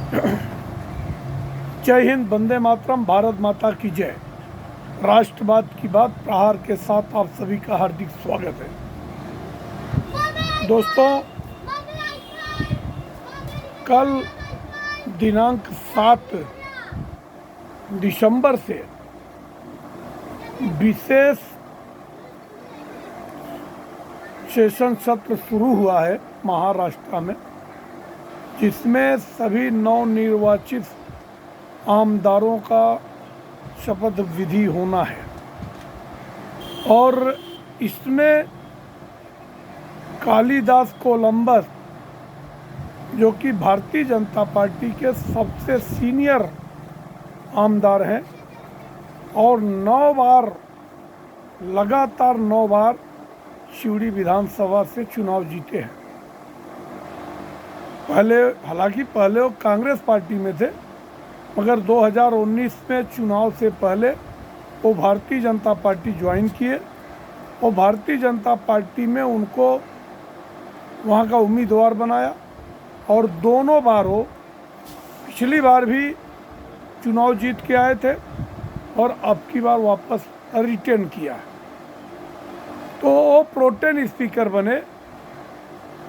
जय हिंद, वंदे मातरम, भारत माता की जय। राष्ट्रवाद की बात प्रहार के साथ आप सभी का हार्दिक स्वागत है। दोस्तों, कल दिनांक 7 दिसंबर से विशेष सेशन सत्र शुरू हुआ है महाराष्ट्र में, जिसमें सभी नवनिर्वाचित आमदारों का शपथ विधि होना है और इसमें कालिदास कोलंबस, जो कि भारतीय जनता पार्टी के सबसे सीनियर आमदार हैं और 9 बार लगातार 9 बार शिवड़ी विधानसभा से चुनाव जीते हैं। हालांकि पहले वो कांग्रेस पार्टी में थे, मगर 2019 में चुनाव से पहले वो भारतीय जनता पार्टी ज्वाइन किए और भारतीय जनता पार्टी में उनको वहाँ का उम्मीदवार बनाया और दोनों बार वो पिछली बार भी चुनाव जीत के आए थे और अब की बार वापस रिटर्न किया है। तो वो प्रोटेन स्पीकर बने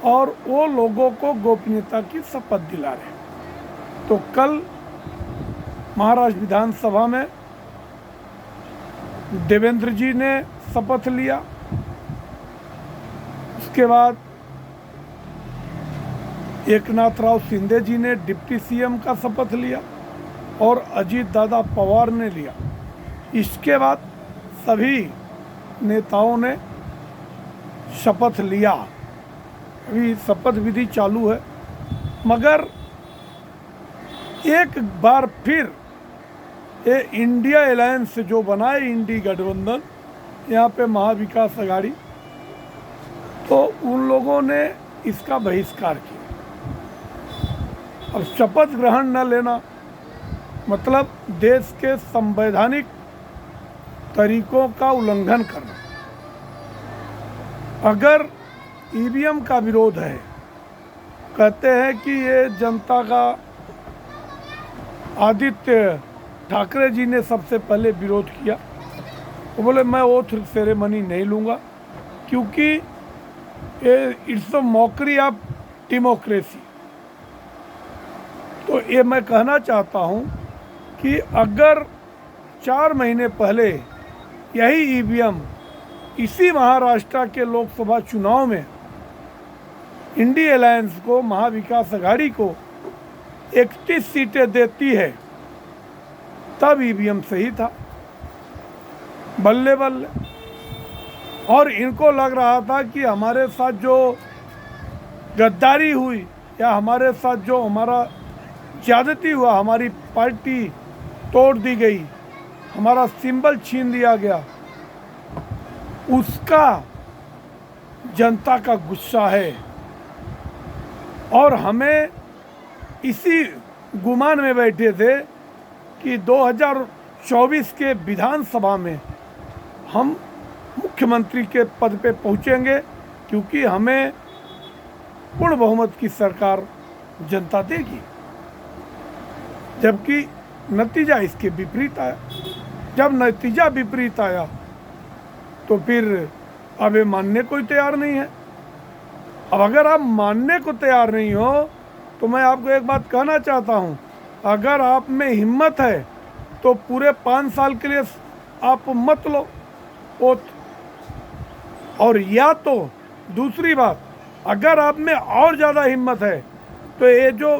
और वो लोगों को गोपनीयता की शपथ दिला रहे। तो कल महाराष्ट्र विधानसभा में देवेंद्र जी ने शपथ लिया, उसके बाद एकनाथ राव शिंदे जी ने डिप्टी सीएम का शपथ लिया और अजीत दादा पवार ने लिया। इसके बाद सभी नेताओं ने शपथ लिया। अभी शपथ विधि चालू है, मगर एक बार फिर ये इंडिया अलायंस जो बना है, इंडी गठबंधन, यहाँ पे महाविकास अघाड़ी, तो उन लोगों ने इसका बहिष्कार किया। अब शपथ ग्रहण न लेना मतलब देश के संवैधानिक तरीकों का उल्लंघन करना। अगर ईवीएम का विरोध है, कहते हैं कि ये जनता का आदित्य ठाकरे जी ने सबसे पहले विरोध किया। वो बोले मैं ओथ सेरेमनी नहीं लूँगा क्योंकि it's a mockery of democracy. तो ये मैं कहना चाहता हूँ कि अगर 4 महीने पहले यही ईवीएम इसी महाराष्ट्र के लोकसभा चुनाव में इंडिया अलायंस को, महाविकास अघाड़ी को 31 सीटें देती है, तब ईवीएम सही था, बल्ले बल्ले। और इनको लग रहा था कि हमारे साथ जो गद्दारी हुई या हमारे साथ जो हमारा ज्यादती हुआ, हमारी पार्टी तोड़ दी गई, हमारा सिंबल छीन लिया गया, उसका जनता का गुस्सा है और हमें इसी गुमान में बैठे थे कि 2024 के विधानसभा में हम मुख्यमंत्री के पद पे पहुंचेंगे क्योंकि हमें पूर्ण बहुमत की सरकार जनता देगी। जबकि नतीजा इसके विपरीत आया। जब नतीजा विपरीत आया तो फिर अब ये मानने को ही तैयार नहीं है। अब अगर आप मानने को तैयार नहीं हो तो मैं आपको एक बात कहना चाहता हूँ, अगर आप में हिम्मत है तो पूरे 5 साल के लिए आप मत लो ओथ। और या तो दूसरी बात, अगर आप में और ज़्यादा हिम्मत है तो ये जो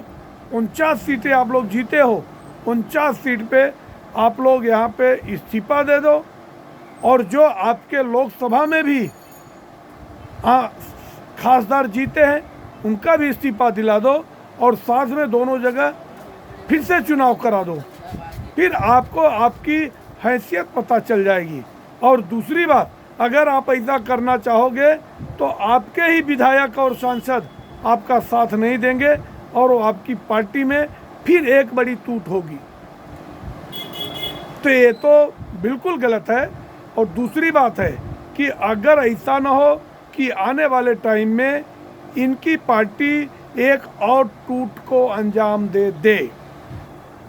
49 सीटें आप लोग जीते हो, 49 सीट पे आप लोग यहाँ पे इस्तीफा दे दो और जो आपके लोकसभा में भी खासदार जीते हैं उनका भी इस्तीफा दिला दो और साथ में दोनों जगह फिर से चुनाव करा दो। फिर आपको आपकी हैसियत पता चल जाएगी। और दूसरी बात, अगर आप ऐसा करना चाहोगे तो आपके ही विधायक और सांसद आपका साथ नहीं देंगे और वो आपकी पार्टी में फिर एक बड़ी टूट होगी। तो ये तो बिल्कुल गलत है। और दूसरी बात है कि अगर ऐसा ना हो कि आने वाले टाइम में इनकी पार्टी एक और टूट को अंजाम दे,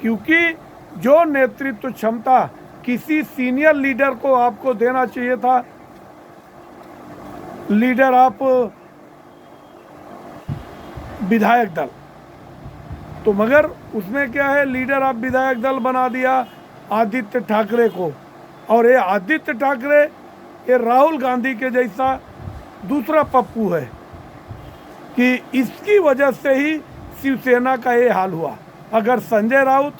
क्योंकि जो नेतृत्व क्षमता किसी सीनियर लीडर को आपको देना चाहिए था, लीडर आप विधायक दल, तो मगर उसमें क्या है, लीडर आप विधायक दल बना दिया आदित्य ठाकरे को। और ये आदित्य ठाकरे ये राहुल गांधी के जैसा दूसरा पप्पू है कि इसकी वजह से ही शिवसेना का ये हाल हुआ। अगर संजय राउत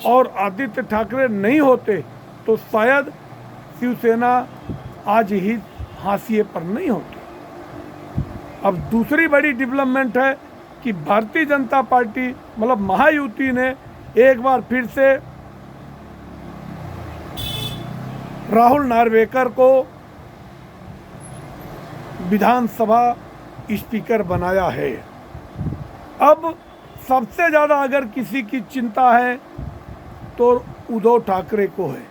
और आदित्य ठाकरे नहीं होते तो शायद शिवसेना आज ही हाशिए पर नहीं होती। अब दूसरी बड़ी डेवलपमेंट है कि भारतीय जनता पार्टी मतलब महायुति ने एक बार फिर से राहुल नार्वेकर को विधानसभा स्पीकर बनाया है। अब सबसे ज़्यादा अगर किसी की चिंता है तो उद्धव ठाकरे को है,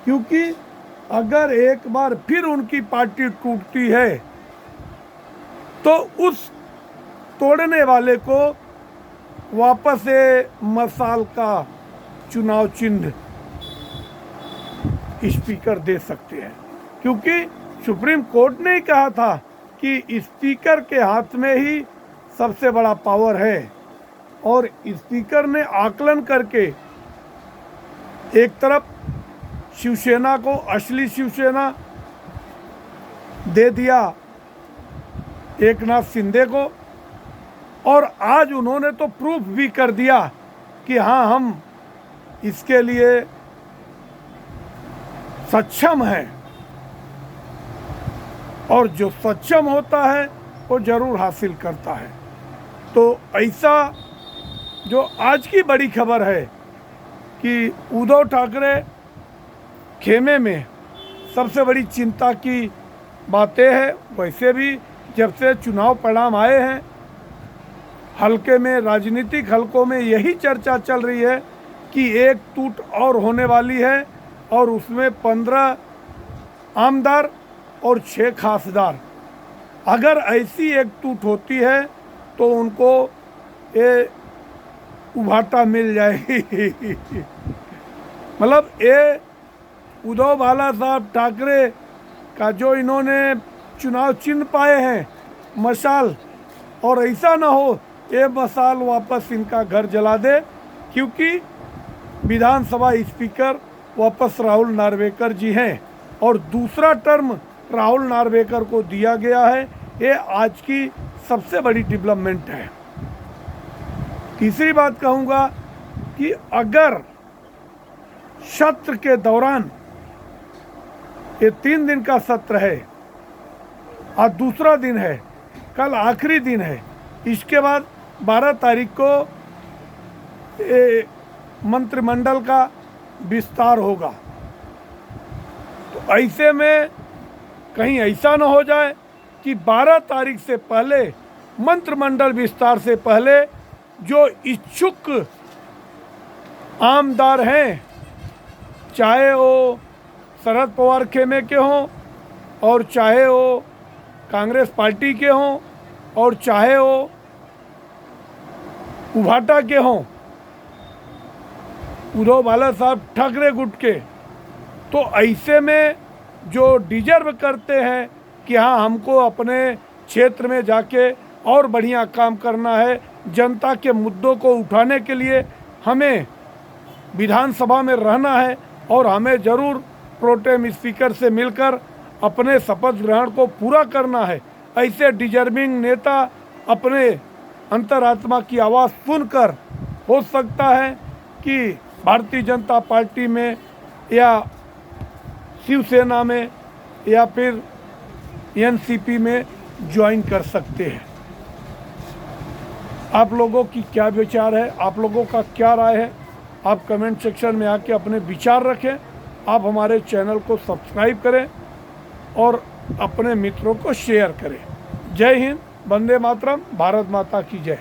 क्योंकि अगर एक बार फिर उनकी पार्टी टूटती है तो उस तोड़ने वाले को वापस ये मसाल का चुनाव चिन्ह स्पीकर दे सकते हैं, क्योंकि सुप्रीम कोर्ट ने ही कहा था कि स्पीकर के हाथ में ही सबसे बड़ा पावर है। और स्पीकर ने आकलन करके एक तरफ शिवसेना को, असली शिवसेना दे दिया एकनाथ शिंदे को, और आज उन्होंने तो प्रूफ भी कर दिया कि हाँ हम इसके लिए सक्षम हैं, और जो सक्षम होता है वो जरूर हासिल करता है। तो ऐसा जो आज की बड़ी खबर है कि उद्धव ठाकरे खेमे में सबसे बड़ी चिंता की बातें हैं। वैसे भी जब से चुनाव परिणाम आए हैं, हल्के में, राजनीतिक हलकों में यही चर्चा चल रही है कि एक टूट और होने वाली है, और उसमें 15 आमदार और 6 खासदार। अगर ऐसी एक टूट होती है तो उनको ये उभाटा मिल जाएगी। मतलब ये उद्धव बाला साहब ठाकरे का जो इन्होंने चुनाव चिन्ह पाए हैं मशाल, और ऐसा ना हो ये मशाल वापस इनका घर जला दे, क्योंकि विधानसभा स्पीकर वापस राहुल नार्वेकर जी हैं और दूसरा टर्म राहुल नार्वेकर को दिया गया है। ये आज की सबसे बड़ी डेवलपमेंट है। तीसरी बात कहूँगा कि अगर सत्र के दौरान, ये 3 दिन का सत्र है, आज दूसरा दिन है, कल आखिरी दिन है, इसके बाद 12 तारीख को मंत्रिमंडल का विस्तार होगा। तो ऐसे में कहीं ऐसा ना हो जाए कि 12 तारीख से पहले, मंत्रिमंडल विस्तार से पहले, जो इच्छुक आमदार हैं, चाहे वो शरद पवार खेमे के हों, और चाहे वो कांग्रेस पार्टी के हों, और चाहे वो उभाटा के हों, उद्धव बाला साहब ठाकरे गुट के, तो ऐसे में जो डिजर्व करते हैं कि हाँ हमको अपने क्षेत्र में जाके और बढ़िया काम करना है, जनता के मुद्दों को उठाने के लिए हमें विधानसभा में रहना है, और हमें ज़रूर प्रोटेम स्पीकर से मिलकर अपने शपथ ग्रहण को पूरा करना है। ऐसे डिजर्विंग नेता अपने अंतरात्मा की आवाज़ सुनकर हो सकता है कि भारतीय जनता पार्टी में या शिवसेना में या फिर एनसीपी में ज्वाइन कर सकते हैं। आप लोगों की क्या विचार है, आप लोगों का क्या राय है, आप कमेंट सेक्शन में आके अपने विचार रखें। आप हमारे चैनल को सब्सक्राइब करें और अपने मित्रों को शेयर करें। जय हिंद, वंदे मातरम, भारत माता की जय।